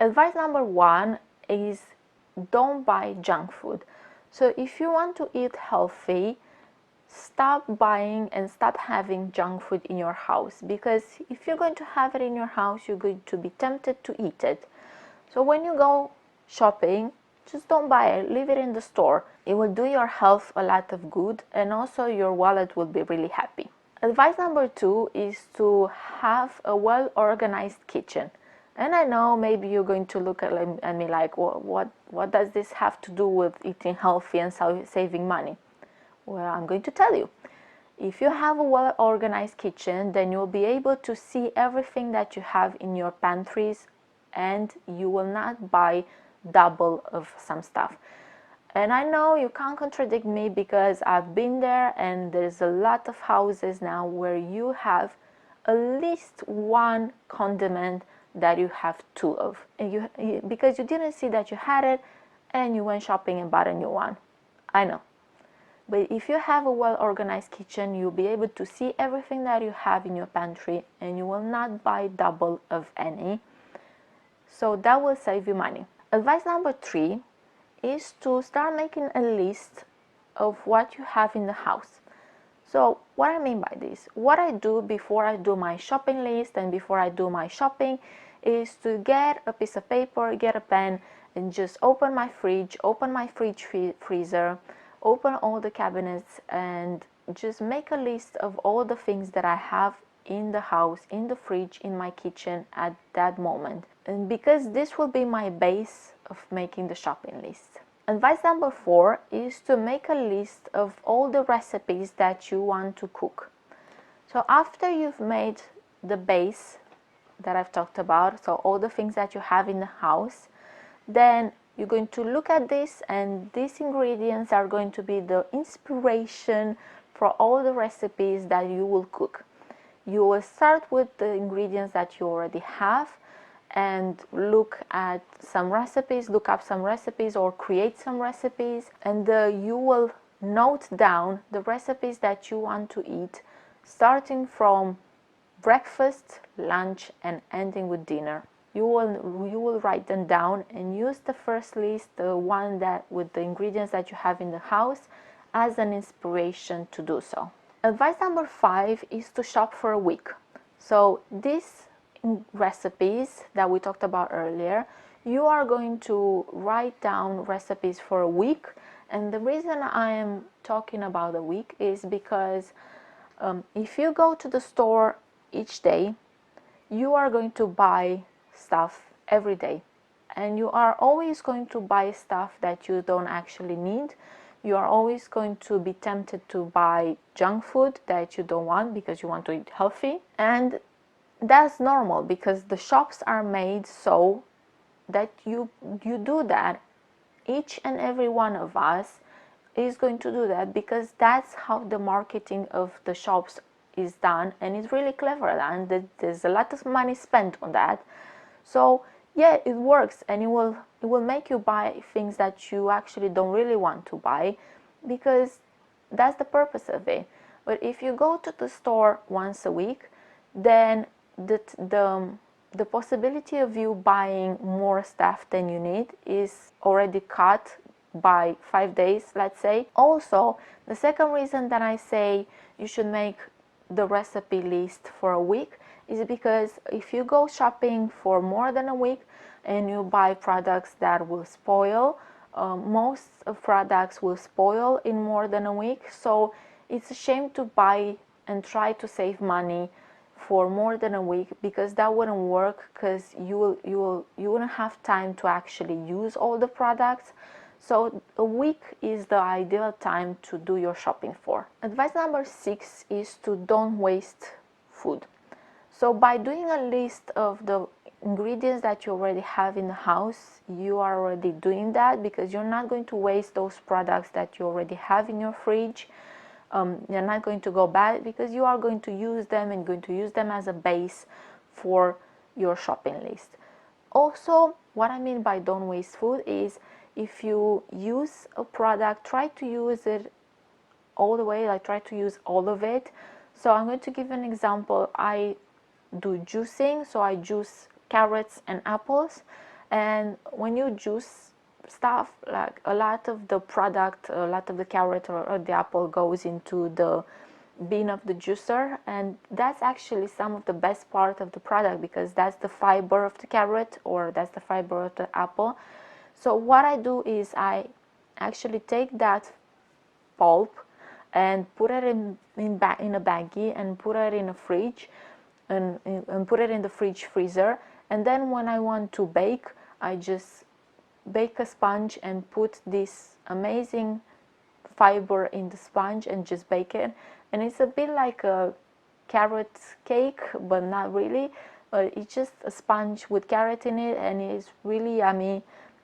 Advice number 1 is don't buy junk food. So if you want to eat healthy, stop buying and stop having junk food in your house, because if you're going to have it in your house, you're going to be tempted to eat it. So when you go shopping, just don't buy it, leave it in the store. It will do your health a lot of good, and also your wallet will be really happy. Advice number 2 is to have a well-organized kitchen. And I know maybe you're going to look at me like, what does this have to do with eating healthy and saving money? Well, I'm going to tell you. If you have a well-organized kitchen, then you'll be able to see everything that you have in your pantries, and you will not buy double of some stuff. And I know you can't contradict me, because I've been there, and there's a lot of houses now where you have at least one condiment that you have 2 of, and because you didn't see that you had it and you went shopping and bought a new one. I know. But if you have a well-organized kitchen, you'll be able to see everything that you have in your pantry, and you will not buy double of any. So that will save you money. Advice number 3 is to start making a list of what you have in the house. So what I mean by this, what I do before I do my shopping list and before I do my shopping is to get a piece of paper, get a pen, and just open my fridge, freezer, open all the cabinets, and just make a list of all the things that I have in the house, in the fridge, in my kitchen at that moment. And because this will be my base of making the shopping list. Advice number 4 is to make a list of all the recipes that you want to cook. So after you've made the base that I've talked about, so all the things that you have in the house, then you're going to look at this, and these ingredients are going to be the inspiration for all the recipes that you will cook. You will start with the ingredients that you already have, and look at some recipes, look up some recipes, or create some recipes, and you will note down the recipes that you want to eat, starting from breakfast, lunch, and ending with dinner. You will write them down and use the first list, the one that with the ingredients that you have in the house, as an inspiration to do so. Advice number 5 is to shop for a week. So these recipes that we talked about earlier, you are going to write down recipes for a week. And the reason I am talking about a week is because if you go to the store each day, you are going to buy stuff every day, and you are always going to buy stuff that you don't actually need. You are always going to be tempted to buy junk food that you don't want because you want to eat healthy, and that's normal because the shops are made so that you do that. Each and every one of us is going to do that because that's how the marketing of the shops is done, and it's really clever, and there's a lot of money spent on that. So yeah, it works, and it will make you buy things that you actually don't really want to buy, because that's the purpose of it. But if you go to the store once a week, then the possibility of you buying more stuff than you need is already cut by 5 days, let's say. Also, the second reason that I say you should make the recipe list for a week is because if you go shopping for more than a week and you buy products that will spoil, most of products will spoil in more than a week. So it's a shame to buy and try to save money for more than a week, because that wouldn't work, because you wouldn't have time to actually use all the products. So a week is the ideal time to do your shopping for. Advice number 6 is to don't waste food. So by doing a list of the ingredients that you already have in the house, you are already doing that, because you're not going to waste those products that you already have in your fridge. They're not going to go bad, because you are going to use them and going to use them as a base for your shopping list. Also, what I mean by don't waste food is, if you use a product, try to use it all the way, like try to use all of it. So I'm going to give an example. I do juicing, so I juice carrots and apples, And when you juice stuff, like a lot of the product, a lot of the carrot or the apple goes into the bin of the juicer, and that's actually some of the best part of the product, because that's the fiber of the carrot or that's the fiber of the apple. So what I do is I actually take that pulp and put it in a baggie and put it in a fridge, and put it in the fridge freezer. And then when I want to bake, I just bake a sponge and put this amazing fiber in the sponge and just bake it. And it's a bit like a carrot cake, but not really. It's just a sponge with carrot in it, and it's really yummy,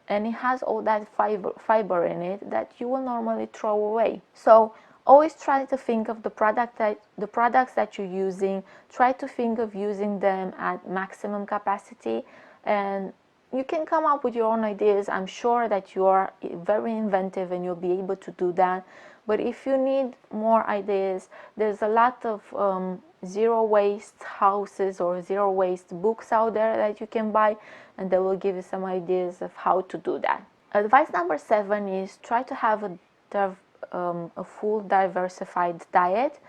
and it has all that fiber in it that you will normally throw away. So always try to think of the products that you're using. Try to think of using them at maximum capacity, and you can come up with your own ideas. I'm sure that you are very inventive and you'll be able to do that. But if you need more ideas, there's a lot of zero waste houses or zero waste books out there that you can buy, and they will give you some ideas of how to do that. Advice number 7 is try to have a full diversified diet.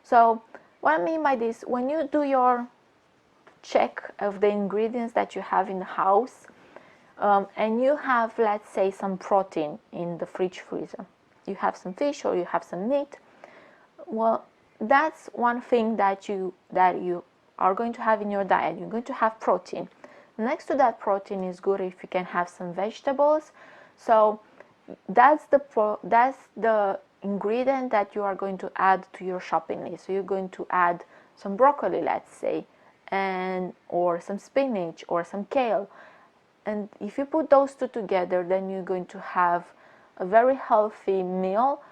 So what I mean by this, when you do your check of the ingredients that you have in the house, and you have, let's say, some protein in the fridge freezer, you have some fish or you have some meat, well, that's one thing that you are going to have in your diet. You're going to have protein. Next to that protein is good if you can have some vegetables. So that's the ingredient that you are going to add to your shopping list. So you're going to add some broccoli, let's say, or some spinach or some kale. And if you put those two together, then you're going to have a very healthy meal,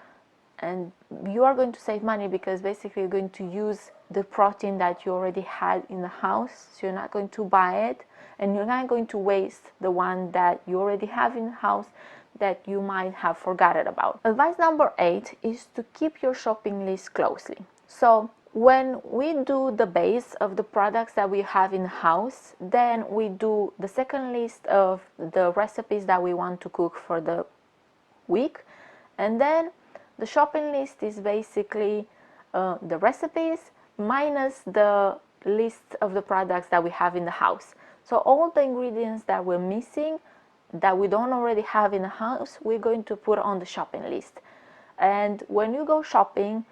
and you are going to save money, because basically you're going to use the protein that you already had in the house. So you're not going to buy it, and you're not going to waste the one that you already have in the house that you might have forgotten about. Advice number 8 is to keep your shopping list closely. So when we do the base of the products that we have in the house, then we do the second list of the recipes that we want to cook for the week, and then the shopping list is basically the recipes minus the list of the products that we have in the house. So all the ingredients that we're missing, that we don't already have in the house, we're going to put on the shopping list. And when you go shopping,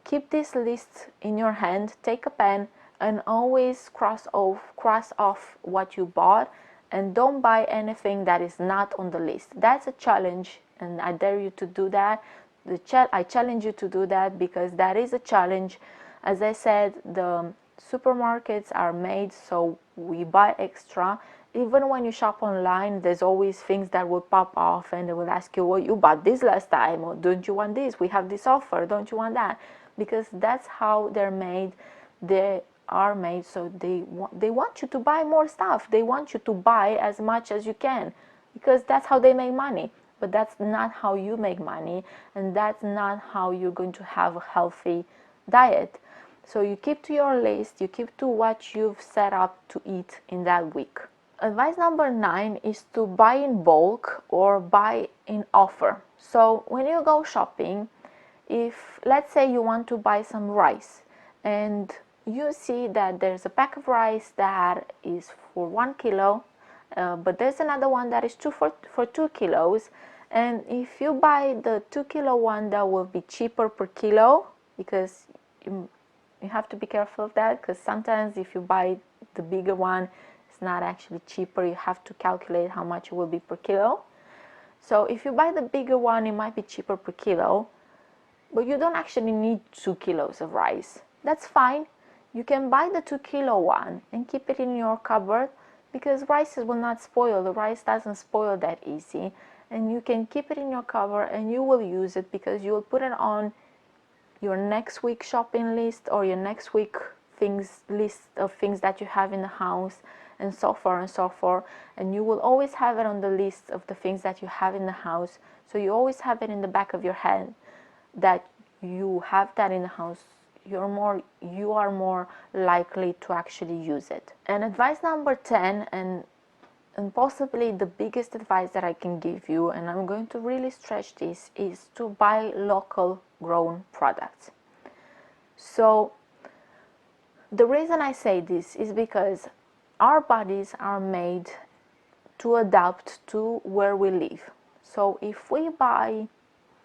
keep this list in your hand, take a pen, and always cross off what you bought, and don't buy anything that is not on the list. That's a challenge, and I dare you to do that. I challenge you to do that, because that is a challenge. As I said, the supermarkets are made so we buy extra. Even when you shop online, there's always things that will pop off, and they will ask you, well, you bought this last time, or don't you want this? We have this offer, don't you want that? Because that's how they're made. They are made so they want you to buy more stuff. They want you to buy as much as you can, because that's how they make money. But that's not how you make money, and that's not how you're going to have a healthy diet. So you keep to your list, you keep to what you've set up to eat in that week. Advice number 9 is to buy in bulk or buy in offer. So when you go shopping, if let's say you want to buy some rice, and you see that there's a pack of rice that is for 1 kilo, but there's another one that is for 2 kilos, and if you buy the 2 kilo one, that will be cheaper per kilo, because you have to be careful of that, because sometimes if you buy the bigger one, it's not actually cheaper. You have to calculate how much it will be per kilo. So if you buy the bigger one, it might be cheaper per kilo, but you don't actually need 2 kilos of rice. That's fine. You can buy the 2 kilo one and keep it in your cupboard, because rices will not spoil. The rice doesn't spoil that easy, and you can keep it in your cupboard and you will use it, because you will put it on your next week shopping list or your next week list of things that you have in the house, and so forth and so forth. And you will always have it on the list of the things that you have in the house, so you always have it in the back of your head that you have that in the house. You are more likely to actually use it. And advice number 10, and and possibly the biggest advice that I can give you, and I'm going to really stretch this, is to buy local grown products. So the reason I say this is because our bodies are made to adapt to where we live. So if we buy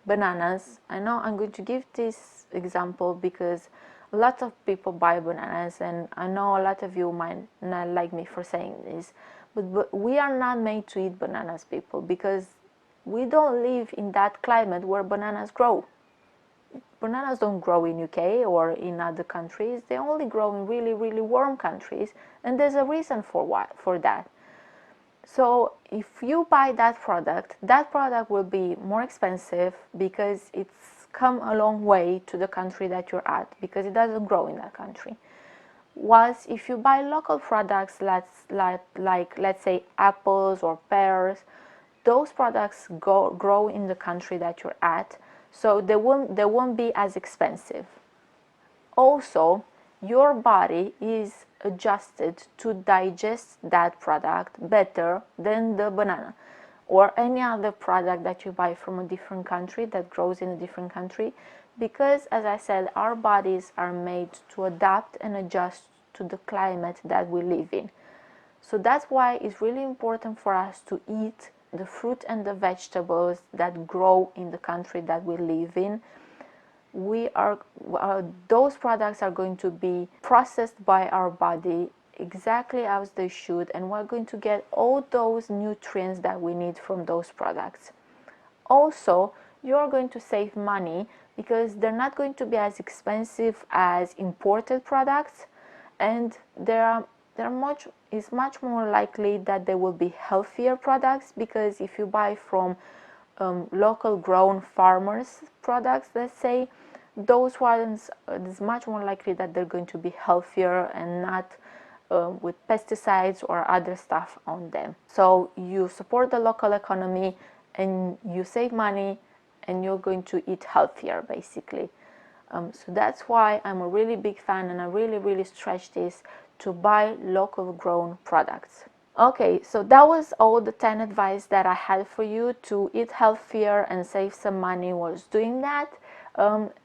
bananas, I know I'm going to give this example because a lot of people buy bananas, and I know a lot of you might not like me for saying this, but we are not made to eat bananas, people, because we don't live in that climate where bananas grow. Bananas don't grow in UK or in other countries. They only grow in really, really warm countries, and there's a reason for that. So if you buy that product will be more expensive because it's come a long way to the country that you're at, because it doesn't grow in that country. Whilst if you buy local products, like let's say apples or pears, those products grow in the country that you're at, so they won't be as expensive. Also, your body is adjusted to digest that product better than the banana or any other product that you buy from a different country that grows in a different country, because as I said, our bodies are made to adapt and adjust to the climate that we live in. So that's why it's really important for us to eat the fruit and the vegetables that grow in the country that we live in. Those products are going to be processed by our body exactly as they should, and we're going to get all those nutrients that we need from those products. Also, you're going to save money because they're not going to be as expensive as imported products, and it's much more likely that they will be healthier products, because if you buy from local grown farmers products, let's say, those ones, it's much more likely that they're going to be healthier and not with pesticides or other stuff on them. So you support the local economy and you save money, and you're going to eat healthier, basically. So that's why I'm a really big fan, and I really stretch this to buy local grown products. Okay, so that was all the 10 advice that I had for you to eat healthier and save some money whilst doing that.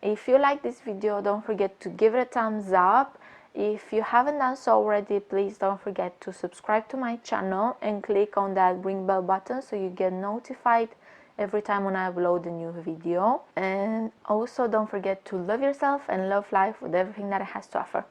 If you like this video, don't forget to give it a thumbs up. If you haven't done so already, please don't forget to subscribe to my channel and click on that ring bell button so you get notified every time when I upload a new video. And also don't forget to love yourself and love life with everything that it has to offer.